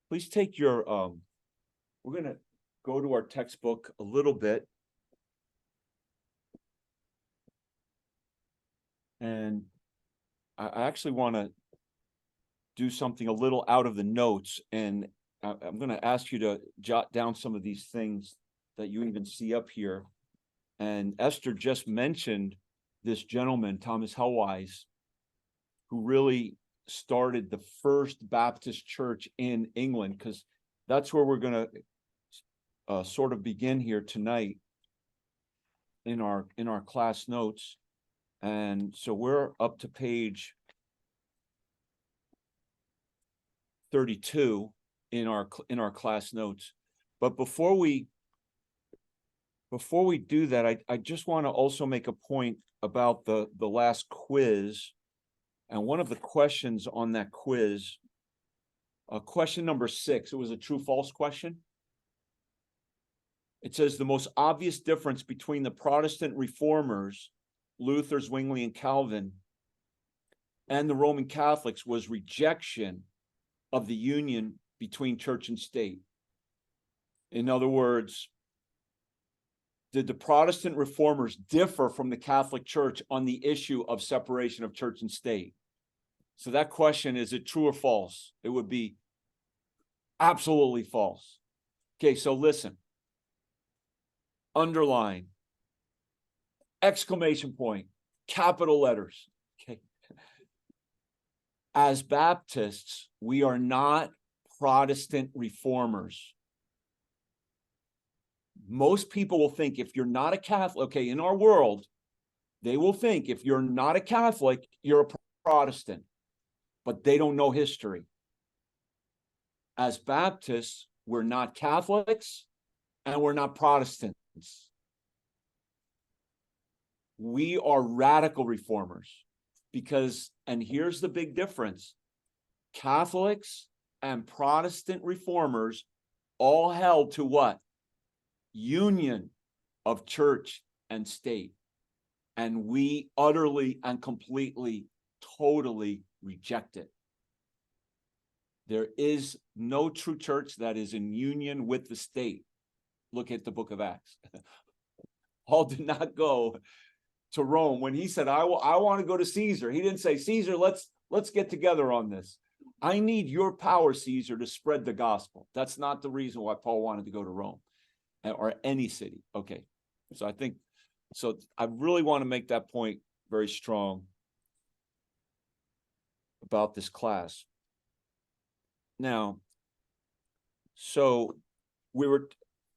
please take your, we're going to go to our textbook a little bit. And I actually want to do something a little out of the notes. And I'm going to ask you to jot down some of these things that you even see up here. And Esther just mentioned this gentleman, Thomas Helwys, who really started the first Baptist church in England, because that's where we're going to sort of begin here tonight in our class notes. And so we're up to page 32 in our class notes. But before we do that, I just want to also make a point about the last quiz. And one of the questions on that quiz, question number 6, it was a true-false question. It says the most obvious difference between the Protestant reformers, Luther, Zwingli, and Calvin, and the Roman Catholics was rejection of the union between church and state. In other words, did the Protestant reformers differ from the Catholic Church on the issue of separation of church and state? So that question, is it true or false? It would be absolutely false. Okay, so listen. Underline, exclamation point, capital letters. Okay. As Baptists, we are not Protestant reformers. Most people will think if you're not a Catholic, okay, in our world, they will think if you're not a Catholic, you're a Protestant, but they don't know history. As Baptists, we're not Catholics and we're not Protestants. We are radical reformers because, and here's the big difference, Catholics and Protestant reformers all held to what? Union of church and state. And we utterly and completely, totally reject it. There is no true church that is in union with the state. Look at the book of Acts. Paul did not go to Rome. When he said, I want to go to Caesar, he didn't say, Caesar, let's get together on this. I need your power, Caesar, to spread the gospel. That's not the reason why Paul wanted to go to Rome or any city. Okay. So I really want to make that point very strong about this class. Now, so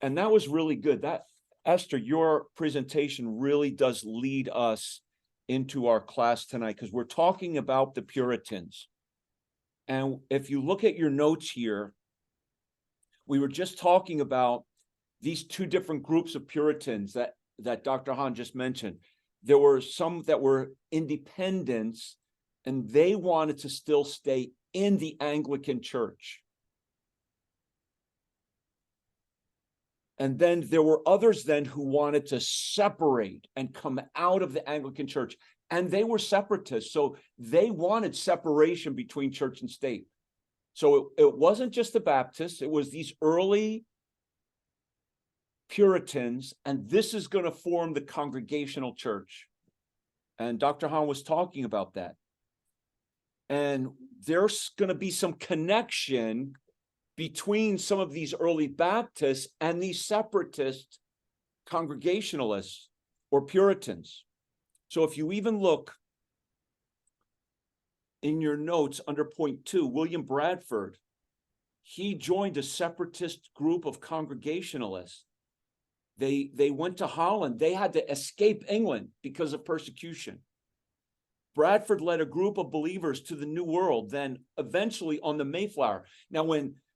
and that was really good. That, Esther, your presentation really does lead us into our class tonight, because we're talking about the Puritans. And if you look at your notes here, we were just talking about these two different groups of Puritans that Dr. Hahn just mentioned. There were some that were independents, and they wanted to still stay in the Anglican Church. And then there were others then who wanted to separate and come out of the Anglican Church, and they were separatists. So they wanted separation between church and state. So it wasn't just the Baptists, it was these early Puritans, and this is going to form the Congregational Church. And Dr. Hahn was talking about that. And there's going to be some connection between some of these early Baptists and these separatist Congregationalists or Puritans. So if you even look in your notes under point 2, William Bradford, he joined a separatist group of Congregationalists. They went to Holland. They had to escape England because of persecution. Bradford led a group of believers to the New World, then eventually on the Mayflower. Now,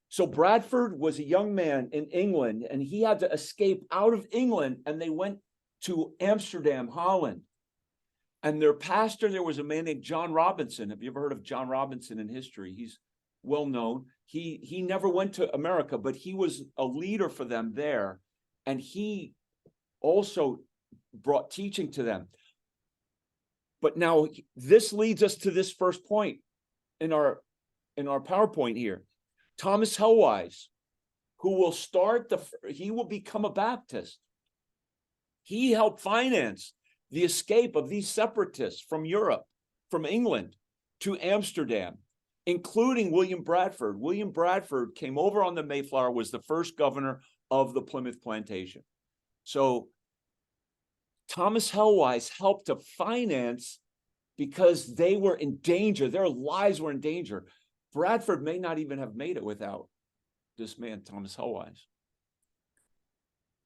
so Bradford was a young man in England, and he had to escape out of England, and they went to Amsterdam, Holland. And their pastor, there was a man named John Robinson. Have you ever heard of John Robinson in history? He's well known. He never went to America, but he was a leader for them there. And he also brought teaching to them. But now this leads us to this first point in our PowerPoint here. Thomas Helwys, who will he will become a Baptist. He helped finance the escape of these separatists from Europe, from England to Amsterdam, including William Bradford. William Bradford came over on the Mayflower, was the first governor of the Plymouth Plantation. So Thomas Helwys helped to finance because they were in danger. Their lives were in danger. Bradford may not even have made it without this man, Thomas Helwys.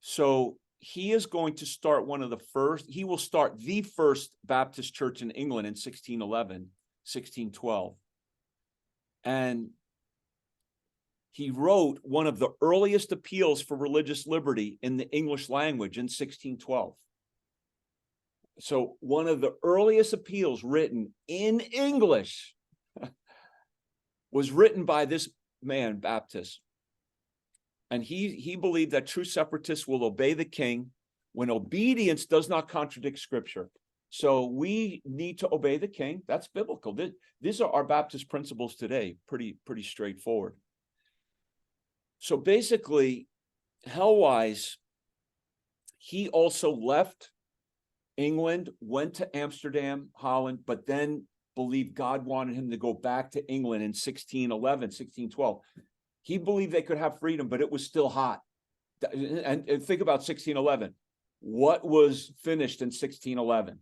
So he is going to start he will start the first Baptist church in England in 1611, 1612. And he wrote one of the earliest appeals for religious liberty in the English language in 1612. So one of the earliest appeals written in English was written by this man, Baptist. And he believed that true separatists will obey the king when obedience does not contradict scripture. So we need to obey the king. That's biblical. These are our Baptist principles today. Pretty straightforward. So basically, Helwys, he also left England, went to Amsterdam, Holland, but then believed God wanted him to go back to England in 1611, 1612. He believed they could have freedom, but it was still hot. And think about 1611. What was finished in 1611?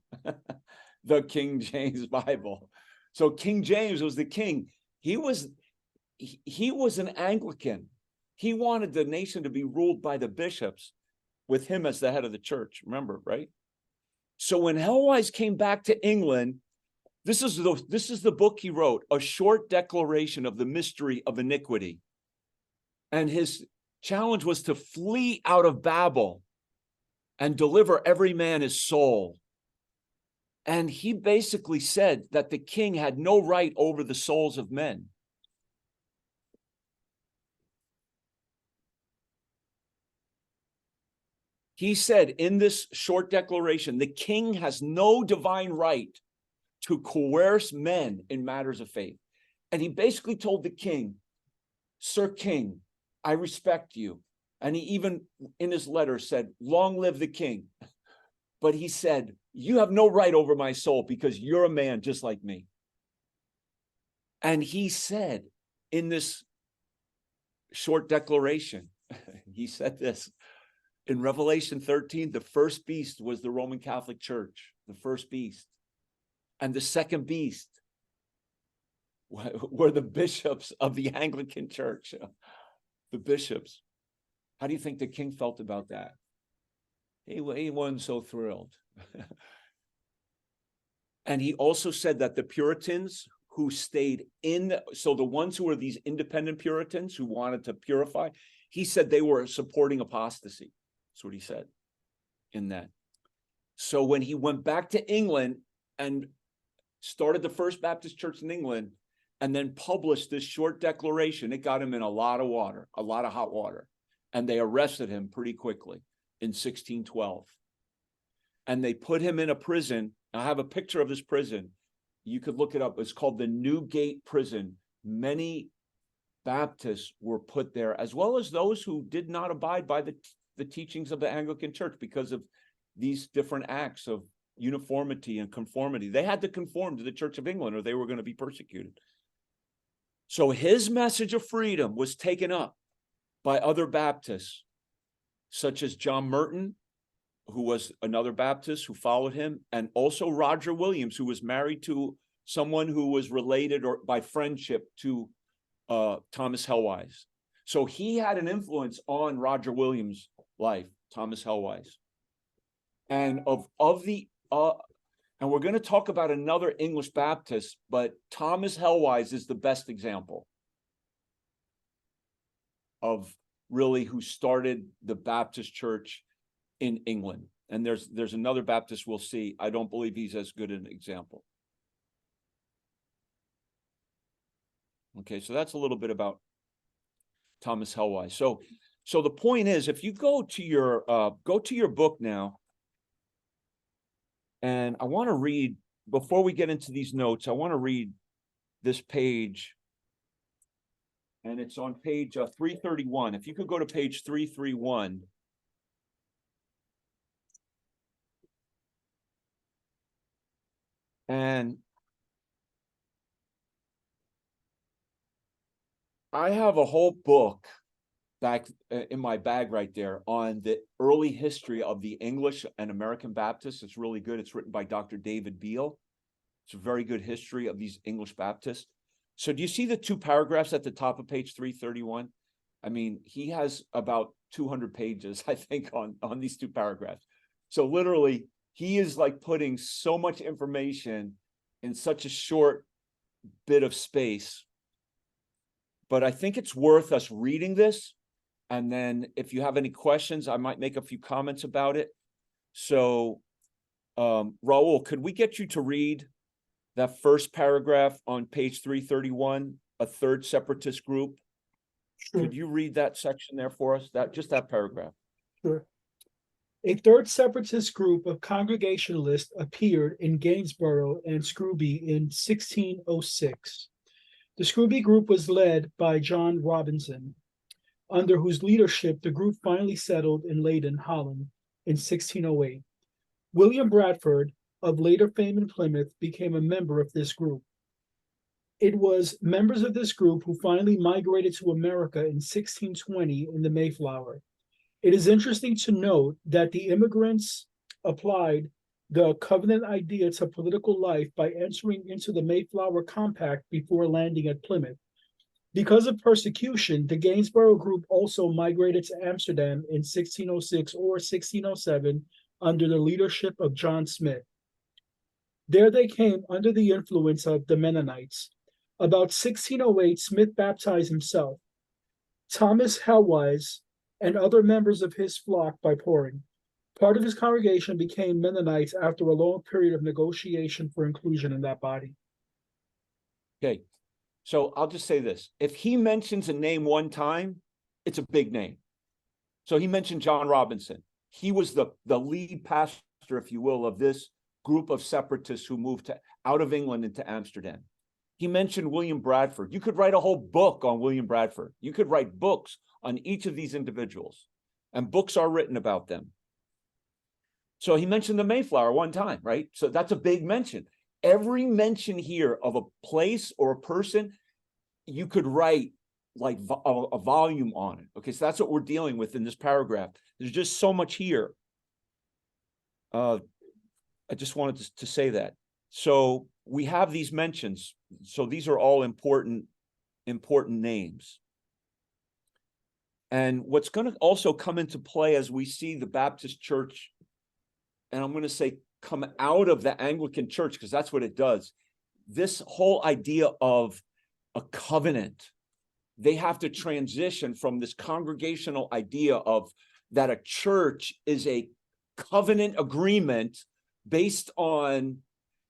The King James Bible. So King James was the king. He was an Anglican. He wanted the nation to be ruled by the bishops with him as the head of the church. Remember, right? So when Helwys came back to England, this is the book he wrote, A Short Declaration of the Mystery of Iniquity. And his challenge was to flee out of Babel and deliver every man his soul. And he basically said that the king had no right over the souls of men. He said in this short declaration, the king has no divine right to coerce men in matters of faith. And he basically told the king, Sir King, I respect you. And he even in his letter said, long live the king. But he said, you have no right over my soul because you're a man just like me. And he said in this short declaration, he said this, in Revelation 13, the first beast was the Roman Catholic Church, the first beast. And the second beast were the bishops of the Anglican Church, the bishops. How do you think the king felt about that? He wasn't so thrilled. And he also said that the Puritans who stayed so the ones who were these independent Puritans who wanted to purify, he said they were supporting apostasy. That's what he said in that. So when he went back to England and started the first Baptist church in England and then published this short declaration, it got him in a lot of water, a lot of hot water. And they arrested him pretty quickly in 1612. And they put him in a prison. I have a picture of this prison. You could look it up. It's called the Newgate Prison. Many Baptists were put there, as well as those who did not abide by the teachings of the Anglican Church because of these different acts of uniformity and conformity. They had to conform to the Church of England or they were going to be persecuted. So his message of freedom was taken up by other Baptists, such as John Merton, who was another Baptist who followed him, and also Roger Williams, who was married to someone who was related or by friendship to Thomas Helwys. So he had an influence on Roger Williams' life, Thomas Helwys. And and we're going to talk about another English Baptist, but Thomas Helwys is the best example of really who started the Baptist church in England. And there's another Baptist we'll see. I don't believe he's as good an example. Okay, so that's a little bit about Thomas Helwys. So the point is, if you go to your book now, and I want to read, before we get into these notes, I want to read this page. and it's on page 331. If you could go to page 331. And I have a whole book back in my bag right there on the early history of the English and American Baptists. It's really good. It's written by Dr. David Beale. It's a very good history of these English Baptists. So do you see the 2 paragraphs at the top of page 331? I mean, he has about 200 pages, I think, on these 2 paragraphs. So literally, he is like putting so much information in such a short bit of space. But I think it's worth us reading this. And then if you have any questions, I might make a few comments about it. So, Raul, could we get you to read that first paragraph on page 331, a third separatist group? Sure. Could you read that section there for us? Just that paragraph. Sure. A third separatist group of Congregationalists appeared in Gainsborough and Scrooby in 1606. The Scrooby group was led by John Robinson, under whose leadership the group finally settled in Leyden, Holland, in 1608. William Bradford, of later fame in Plymouth, became a member of this group. It was members of this group who finally migrated to America in 1620 in the Mayflower. It is interesting to note that the immigrants applied the covenant idea to political life by entering into the Mayflower Compact before landing at Plymouth. Because of persecution, the Gainsborough group also migrated to Amsterdam in 1606 or 1607 under the leadership of John Smyth. There they came under the influence of the Mennonites. About 1608, Smyth baptized himself, Thomas Helwys, and other members of his flock by pouring. Part of his congregation became Mennonites after a long period of negotiation for inclusion in that body. Okay, so I'll just say this. If he mentions a name one time, it's a big name. So he mentioned John Robinson. He was the lead pastor, if you will, of this group of separatists who moved out of England into Amsterdam. He mentioned William Bradford. You could write a whole book on William Bradford. You could write books on each of these individuals, and books are written about them. So he mentioned the Mayflower one time, right? So that's a big mention. Every mention here of a place or a person, you could write like a volume on it. Okay, so that's what we're dealing with in this paragraph. There's just so much here. I just wanted to say that. So we have these mentions. So these are all important names. And what's going to also come into play as we see the Baptist church, and I'm going to say come out of the Anglican church, because that's what it does. This whole idea of a covenant, they have to transition from this congregational idea of that a church is a covenant agreement based on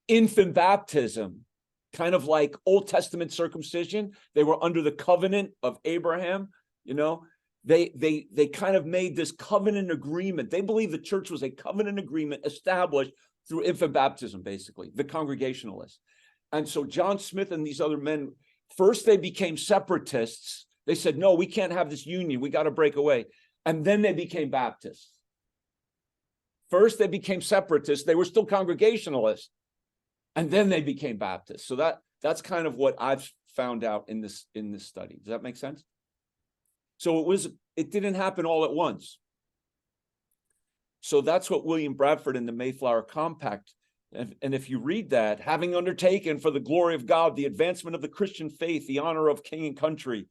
infant baptism, kind of like Old Testament circumcision. They were under the covenant of Abraham, you know. They kind of made this covenant agreement. They believed the church was a covenant agreement established through infant baptism, basically, the Congregationalists. And so John Smyth and these other men, first they became separatists. They said, no, we can't have this union. We got to break away. And then they became Baptists. First they became separatists. They were still Congregationalists. And then they became Baptists. So that's kind of what I've found out in this study. Does that make sense? So it didn't happen all at once. So that's what William Bradford in the Mayflower Compact, and if you read that, having undertaken for the glory of God, the advancement of the Christian faith, the honor of king and country.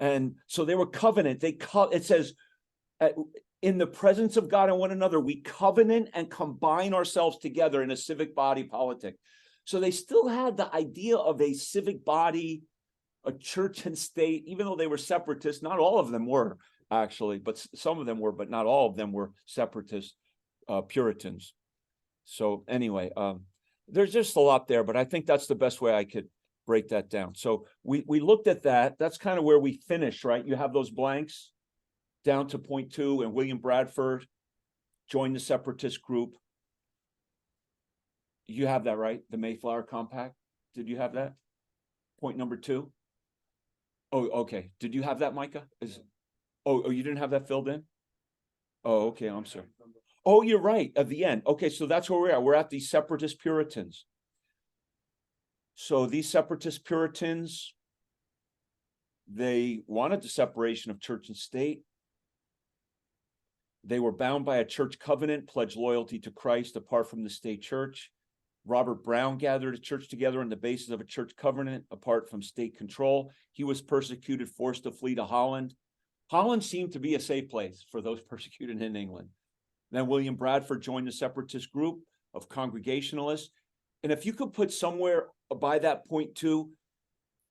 And so they were covenant. It says, in the presence of God and one another, we covenant and combine ourselves together in a civic body politic. So they still had the idea of a civic body, a church and state, even though they were separatists. Not all of them were, actually, but some of them were, but not all of them were separatist Puritans. So anyway, there's just a lot there, but I think that's the best way I could break that down. So we looked at that. That's kind of where we finished, right? You have those blanks down to point 2, and William Bradford joined the separatist group. You have that, right? The Mayflower Compact. Did you have that? Point number 2. Oh, okay. Did you have that, Micah? Oh, you didn't have that filled in? Oh, okay. I'm sorry. Oh, you're right. At the end. Okay, so that's where we're at. We're at the Separatist Puritans. So these Separatist Puritans, they wanted the separation of church and state. They were bound by a church covenant, pledged loyalty to Christ apart from the state church. Robert Brown gathered a church together on the basis of a church covenant apart from state control. He was persecuted, forced to flee to Holland. Holland seemed to be a safe place for those persecuted in England. Then William Bradford joined the separatist group of Congregationalists. And if you could put somewhere by that point too,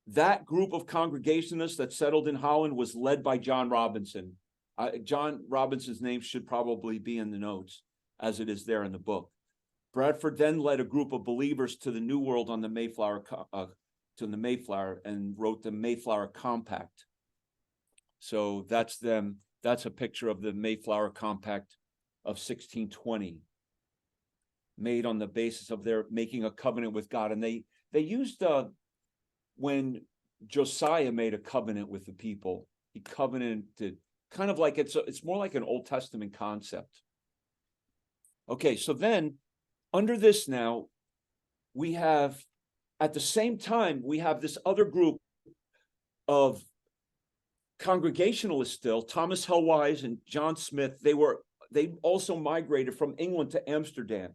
that group of Congregationalists that settled in Holland was led by John Robinson. John Robinson's name should probably be in the notes as it is there in the book. Bradford then led a group of believers to the New World on the Mayflower, and wrote the Mayflower Compact. So that's them. That's a picture of the Mayflower Compact of 1620, made on the basis of their making a covenant with God. And they used when Josiah made a covenant with the people, he covenanted, kind of like it's more like an Old Testament concept. Okay, so then under this now, we have, at the same time, we have this other group of Congregationalists still, Thomas Helwys and John Smyth. They also migrated from England to Amsterdam.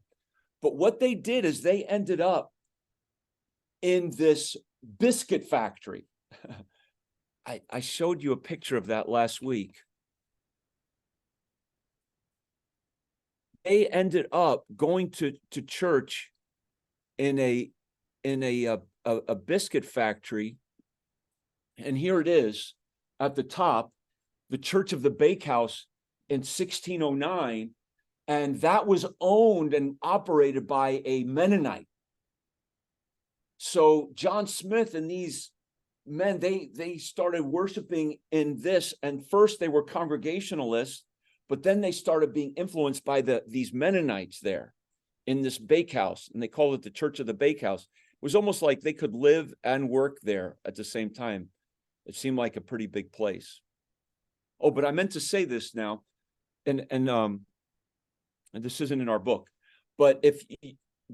But what they did is they ended up in this biscuit factory. I showed you a picture of that last week. They ended up going to church in a biscuit factory. And here it is at the top, the Church of the Bakehouse in 1609. And that was owned and operated by a Mennonite. So John Smyth and these men, they started worshiping in this. And first they were Congregationalists, but then they started being influenced by these Mennonites there in this bakehouse. And they called it the Church of the Bakehouse. It was almost like they could live and work there at the same time. It seemed like a pretty big place. Oh, but I meant to say this now, and this isn't in our book, but if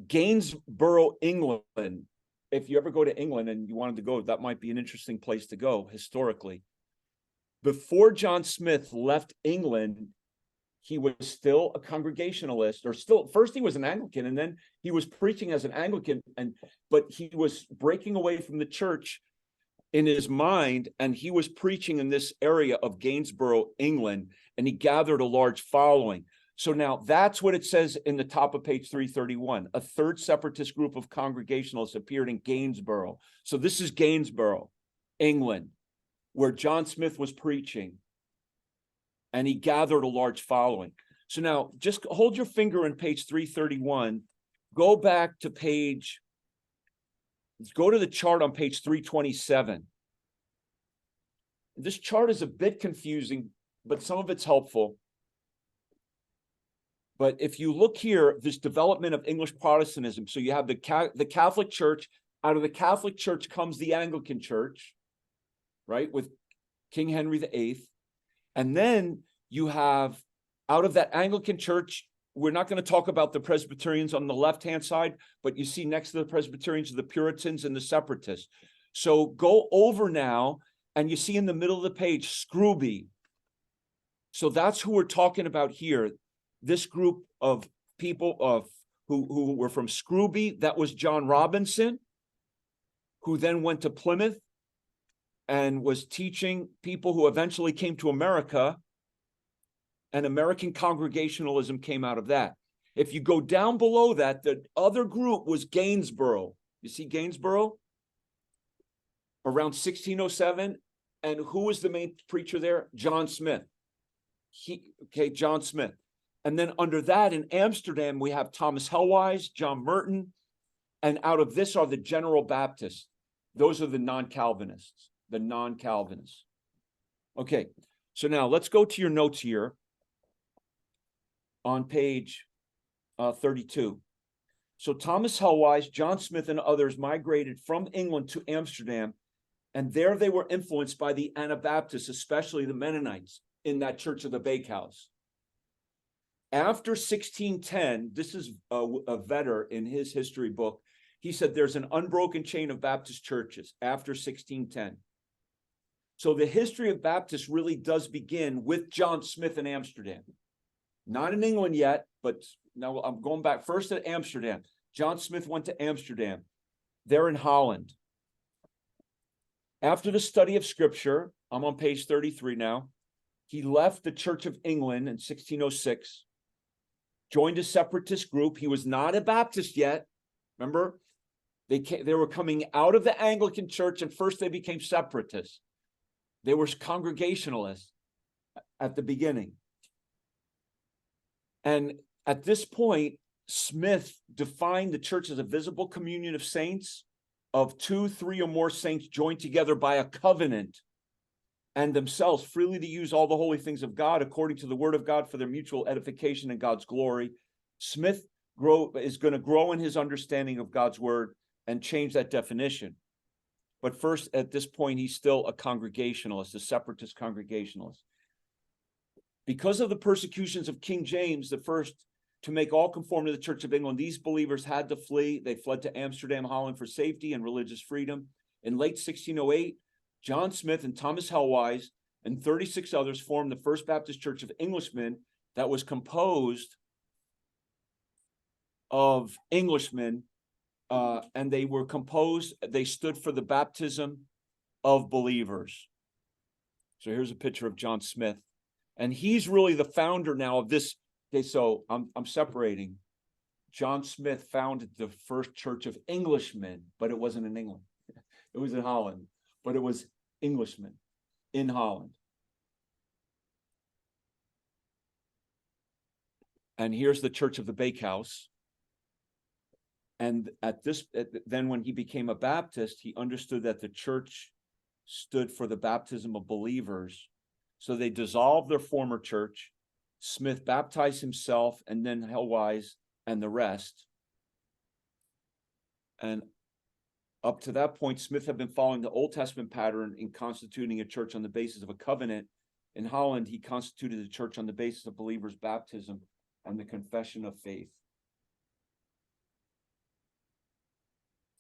Gainsborough, England, if you ever go to England and you wanted to go, that might be an interesting place to go historically. Before John Smyth left England, he was still a Congregationalist, or first he was an Anglican, and then he was preaching as an Anglican, but he was breaking away from the church in his mind, and he was preaching in this area of Gainsborough, England, and he gathered a large following. So now that's what it says in the top of page 331. A third separatist group of Congregationalists appeared in Gainsborough. So this is Gainsborough, England, where John Smyth was preaching, and he gathered a large following. So now just hold your finger on page 331, go back to go to the chart on page 327. This chart is a bit confusing, but some of it's helpful. But if you look here, this development of English Protestantism, so you have the Catholic Church. Out of the Catholic Church comes the Anglican Church, right, with King Henry VIII. And then you have, out of that Anglican Church, we're not going to talk about the Presbyterians on the left-hand side, but you see next to the Presbyterians, the Puritans and the Separatists. So go over now, and you see in the middle of the page, Scrooby. So that's who we're talking about here. This group of people who were from Scrooby, that was John Robinson, who then went to Plymouth and was teaching people who eventually came to America, and American Congregationalism came out of that. If you go down below that, the other group was Gainsborough. You see Gainsborough? Around 1607. And who was the main preacher there? John Smyth. John Smyth. And then under that in Amsterdam, we have Thomas Helwys, John Merton, and out of this are the General Baptists. Those are the non-Calvinists, Okay, so now let's go to your notes here on page 32. So Thomas Helwys, John Smyth, and others migrated from England to Amsterdam And there they were influenced by the Anabaptists, especially the Mennonites in that Church of the Bakehouse. After 1610, this is a Vetter in his history book. He said there's an unbroken chain of Baptist churches after 1610. So the history of Baptists really does begin with John Smyth in Amsterdam. Not in England yet, but now I'm going back first to Amsterdam. John Smyth went to Amsterdam. They're in Holland. After the study of Scripture, I'm on page 33 now, he left the Church of England in 1606, joined a separatist group. He was not a Baptist yet. Remember, they were coming out of the Anglican Church, and first they became separatists. They were Congregationalists at the beginning. And at this point, Smyth defined the church as a visible communion of saints, of 2, 3, or more saints joined together by a covenant, and themselves freely to use all the holy things of God according to the word of God for their mutual edification and God's glory. Smyth is going to grow in his understanding of God's word and change that definition. But first, at this point, he's still a Congregationalist, a separatist Congregationalist. Because of the persecutions of King James I, to make all conform to the Church of England, these believers had to flee. They fled to Amsterdam, Holland for safety and religious freedom. In late 1608, John Smyth and Thomas Helwys and 36 others formed the First Baptist Church of Englishmen that was composed of Englishmen, and they stood for the baptism of believers. So here's a picture of John Smyth. And he's really the founder now of this. Okay, so I'm separating. John Smyth founded the first Church of Englishmen, but it wasn't in England. It was in Holland, but it was Englishmen in Holland. And here's the Church of the Bakehouse. And then when he became a Baptist, he understood that the church stood for the baptism of believers. So they dissolved their former church. Smyth baptized himself, and then Helwys and the rest. And up to that point, Smyth had been following the Old Testament pattern in constituting a church on the basis of a covenant. In Holland, he constituted a church on the basis of believers' baptism and the confession of faith.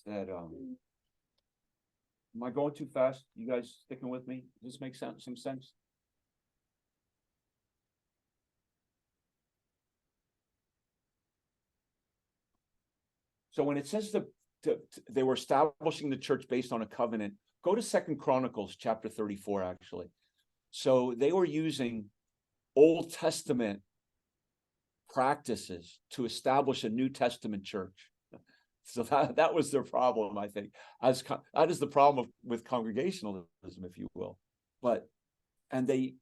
Am I going too fast? You guys sticking with me? Does this make some sense? So when it says they were establishing the church based on a covenant, go to 2 Chronicles chapter 34, actually. So they were using Old Testament practices to establish a New Testament church. So that was their problem, I think. That is the problem with Congregationalism, if you will. And they,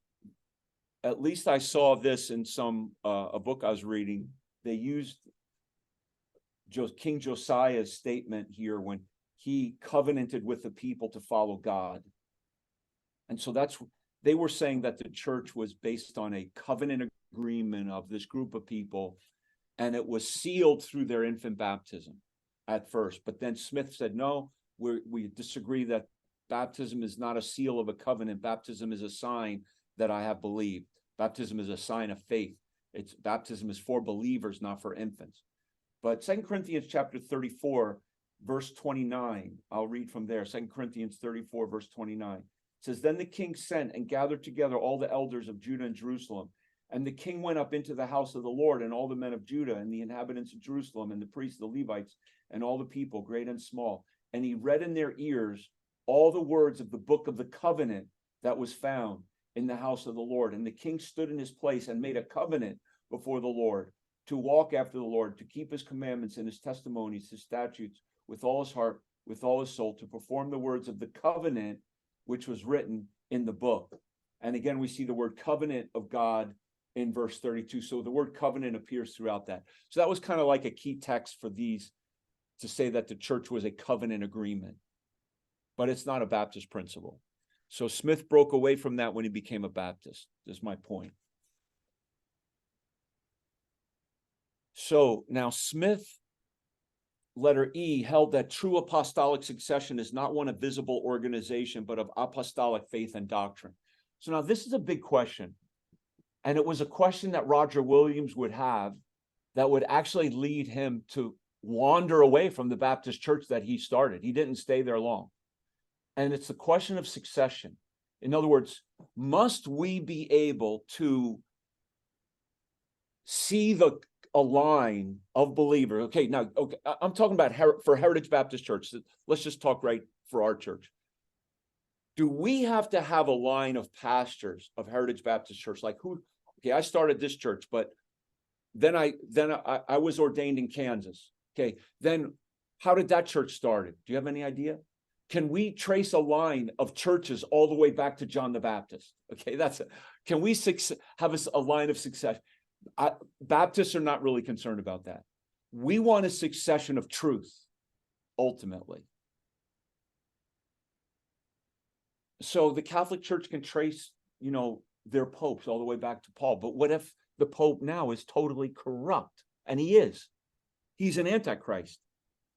at least I saw this in a book I was reading. They used King Josiah's statement here when he covenanted with the people to follow God. And so they were saying that the church was based on a covenant agreement of this group of people, and it was sealed through their infant baptism at first. But then Smyth said, no, we disagree, that baptism is not a seal of a covenant. Baptism is a sign that I have believed. Baptism is a sign of faith. Baptism is for believers, not for infants. But 2 Corinthians chapter 34, verse 29, I'll read from there. 2 Corinthians 34, verse 29. It says, then the king sent and gathered together all the elders of Judah and Jerusalem. And the king went up into the house of the Lord, and all the men of Judah and the inhabitants of Jerusalem and the priests, the Levites, and all the people, great and small. And he read in their ears all the words of the book of the covenant that was found in the house of the Lord. And the king stood in his place and made a covenant before the Lord, to walk after the Lord, to keep his commandments and his testimonies, his statutes, with all his heart, with all his soul, to perform the words of the covenant which was written in the book. And again, we see the word covenant of God in verse 32. So the word covenant appears throughout that. So that was kind of like a key text for these, to say that the church was a covenant agreement. But it's not a Baptist principle. So Smyth broke away from that when he became a Baptist, is my point. So now Smyth letter E, held that true apostolic succession is not one of visible organization, but of apostolic faith and doctrine. So now this is a big question. And it was a question that Roger Williams would have that would actually lead him to wander away from the Baptist church that he started. He didn't stay there long. And it's the question of succession. In other words, must we be able to see a line of believers? Okay, now, okay, I'm talking about for Heritage Baptist Church. Let's just talk right for our church. Do we have to have a line of pastors of Heritage Baptist Church? Like who? Okay, I started this church, but then I was ordained in Kansas. Okay, then how did that church started? Do you have any idea? Can we trace a line of churches all the way back to John the Baptist? Okay, that's it. Can we have a line of success? Baptists are not really concerned about that. We want a succession of truth, ultimately. So the Catholic Church can trace, their popes all the way back to Paul. But what if the Pope now is totally corrupt? And he is. He's an antichrist.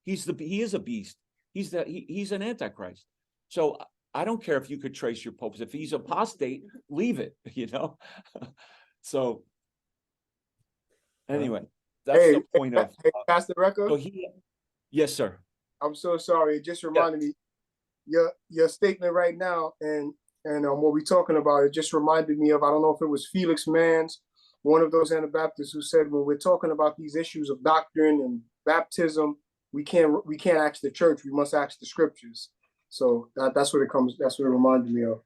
He is a beast. He's an antichrist. So I don't care if you could trace your popes. If he's apostate, leave it, So anyway, that's the point of Pastor Recca. So yes, sir. I'm so sorry. It just reminded me your statement right now, and what we're talking about. It just reminded me of, I don't know if it was Felix Manz, one of those Anabaptists, who said when we're talking about these issues of doctrine and baptism, we can't ask the church. We must ask the scriptures. So that's what it reminded me of.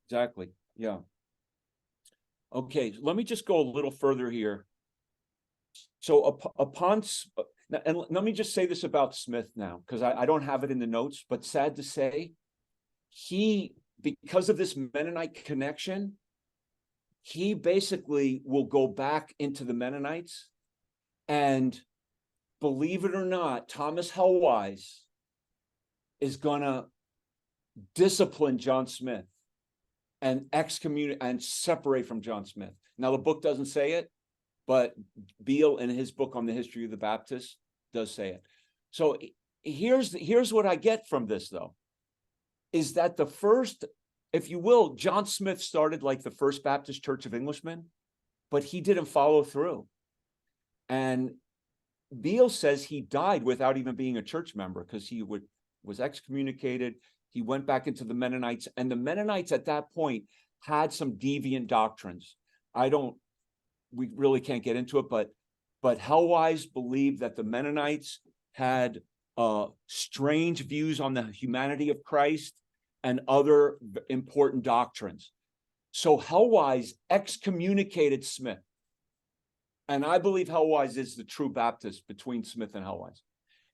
Exactly. Yeah. Okay, let me just go a little further here. So and let me just say this about Smith now, because I don't have it in the notes, but sad to say, because of this Mennonite connection, he basically will go back into the Mennonites, and believe it or not, Thomas Helwys is gonna discipline John Smyth and excommunicate and separate from John Smyth. Now, the book doesn't say it, but Beale, in his book on the history of the Baptists, does say it. So here's what I get from this, though, is that the first, if you will, John Smyth started like the First Baptist Church of Englishmen, but he didn't follow through. And Beale says he died without even being a church member, because he was excommunicated. He went back into the Mennonites, and the Mennonites at that point had some deviant doctrines. We really can't get into it, but Helwys believed that the Mennonites had strange views on the humanity of Christ and other important doctrines. So Helwys excommunicated Smith. And I believe Helwys is the true Baptist between Smith and Helwys.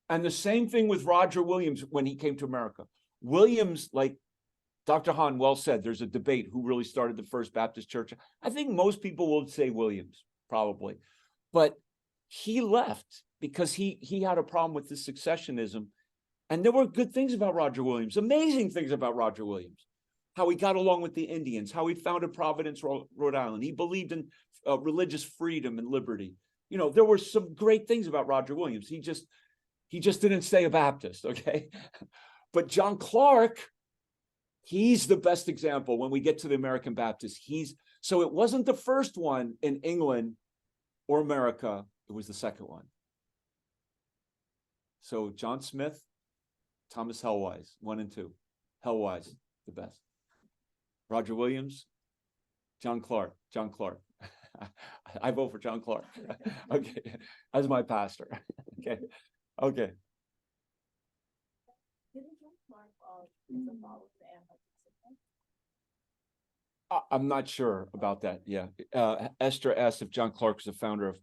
And the same thing with Roger Williams when he came to America. Williams, like Dr. Hahn well said, there's a debate who really started the First Baptist Church. I think most people will say Williams, probably. But he left because he had a problem with the successionism. And there were good things about Roger Williams, amazing things about Roger Williams. How he got along with the Indians, how he founded Providence, Rhode Island. He believed in religious freedom and liberty. There were some great things about Roger Williams. He just didn't stay a Baptist, okay? But John Clark, he's the best example when we get to the American Baptist. So it wasn't the first one in England or America, it was the second one. So John Smith, Thomas Helwys, 1 and 2. Helwys, the best. Roger Williams, John Clark. I vote for John Clark. Okay, as my pastor. Okay. I'm not sure about that. Yeah. Esther asked if John Clark was the founder of.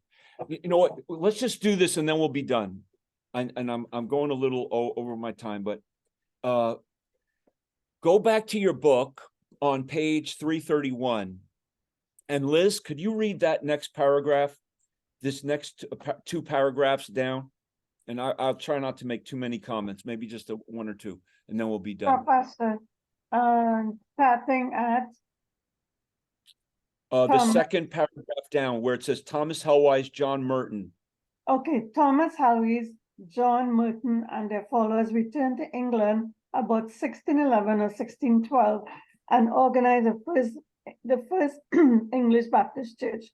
You know what? Let's just do this and then we'll be done. And I'm going a little over my time, but go back to your book on page 331. And Liz, could you read that next paragraph? This next 2 paragraphs down? And I'll try not to make too many comments, maybe just 1 or 2, and then we'll be done. Pastor, starting at the second paragraph down where it says Thomas Helwys, John Merton. Okay, Thomas Helwys, John Merton, and their followers returned to England about 1611 or 1612 and organized the first English Baptist church.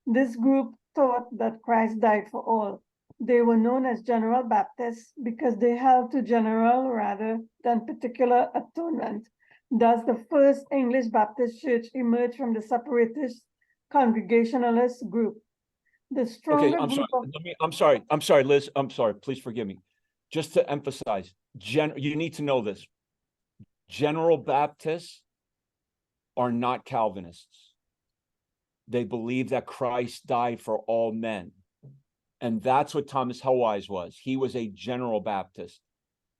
This group taught that Christ died for all. They were known as General Baptists because they held to general rather than particular atonement. Thus, the first English Baptist church emerged from the Separatist Congregationalist group. The Okay, stronger I'm sorry. group of I'm sorry, Liz. I'm sorry. Please forgive me. Just to emphasize, you need to know this. General Baptists are not Calvinists. They believe that Christ died for all men. And that's what Thomas Helwys was. He was a General Baptist.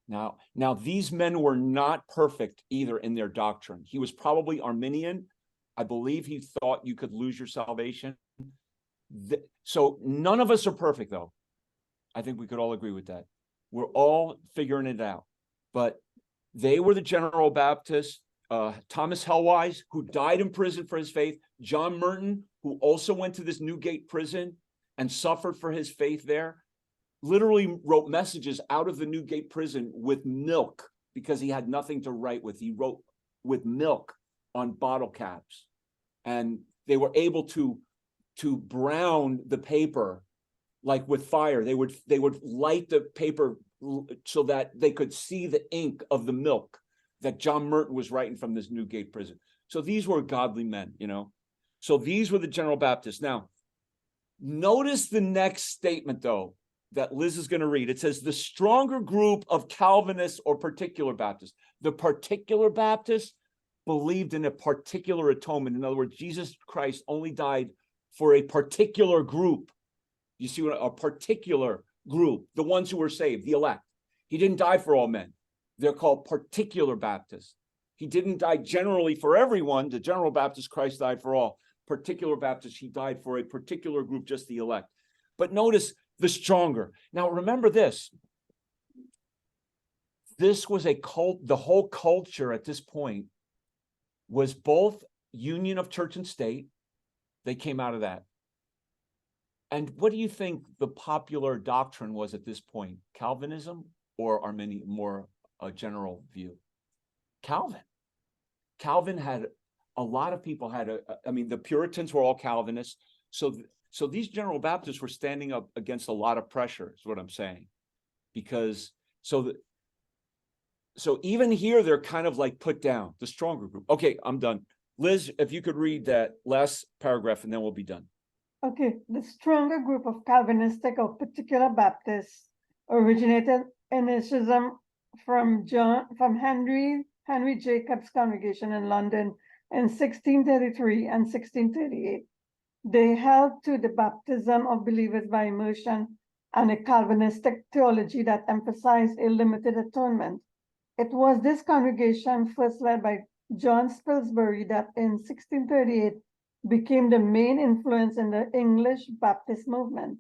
Now, these men were not perfect either in their doctrine. He was probably Arminian. I believe he thought you could lose your salvation. So none of us are perfect, though. I think we could all agree with that. We're all figuring it out. But they were the General Baptists. Thomas Helwys, who died in prison for his faith. John Merton, who also went to this Newgate prison and suffered for his faith there, literally wrote messages out of the Newgate prison with milk because he had nothing to write with. He wrote with milk on bottle caps. And they were able to brown the paper like with fire. They would light the paper so that they could see the ink of the milk that John Merton was writing from this Newgate prison. So these were godly men, you know. So these were the General Baptists. Now, notice the next statement, though, that Liz is going to read. It says, the stronger group of Calvinists or particular Baptists. The particular Baptists believed in a particular atonement. In other words, Jesus Christ only died for a particular group. You see what a particular group, the ones who were saved, the elect. He didn't die for all men. They're called particular Baptists. He didn't die generally for everyone. The General Baptist, Christ died for all. Particular Baptist, he died for a particular group, just the elect. But notice the stronger. Now remember this. This was a cult. The whole culture at this point was both union of church and state. They came out of that. And what do you think the popular doctrine was at this point? Calvinism or Arminian, more a general view? Calvin. Calvin had a lot of people had I mean, the Puritans were all Calvinists. So these General Baptists were standing up against a lot of pressure, is what I'm saying. Because so even here, they're kind of like put down, the stronger group. Okay, I'm done. Liz, if you could read that last paragraph and then we'll be done. Okay, the stronger group of Calvinistic or particular Baptists originated in a schism from Henry Jacob's congregation in London in 1633 and 1638. They held to the baptism of believers by immersion and a Calvinistic theology that emphasized a limited atonement. It was this congregation, first led by John Smyth, that in 1638 became the main influence in the English Baptist movement.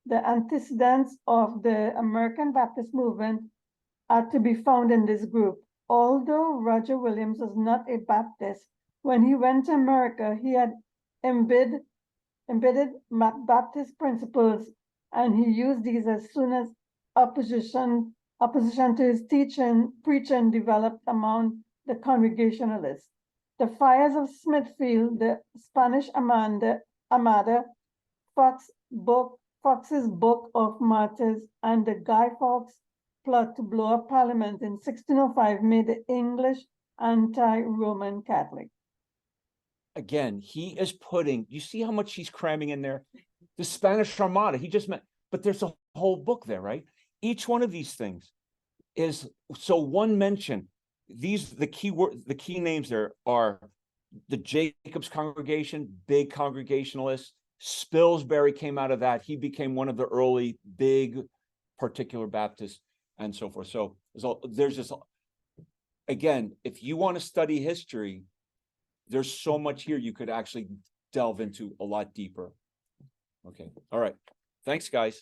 The antecedents of the American Baptist movement are to be found in this group. Although Roger Williams was not a Baptist, when he went to America, he had embedded Baptist principles, and he used these as soon as opposition to his preaching developed among the Congregationalists. The fires of Smithfield, the Spanish Armada, Fox's Book of Martyrs, and the Guy Fawkes plot to blow up Parliament in 1605 made the English anti-Roman Catholic. Again, he is putting, you see how much he's cramming in there? The Spanish Armada, he just meant, but there's a whole book there, right? Each one of these things is, so one mention, the key names there are the Jacob's congregation, big Congregationalists. Spilsbury came out of that. He became one of the early big particular Baptists and so forth. So there's just, again, if you want to study history, there's so much here you could actually delve into a lot deeper. Okay. All right. Thanks, guys.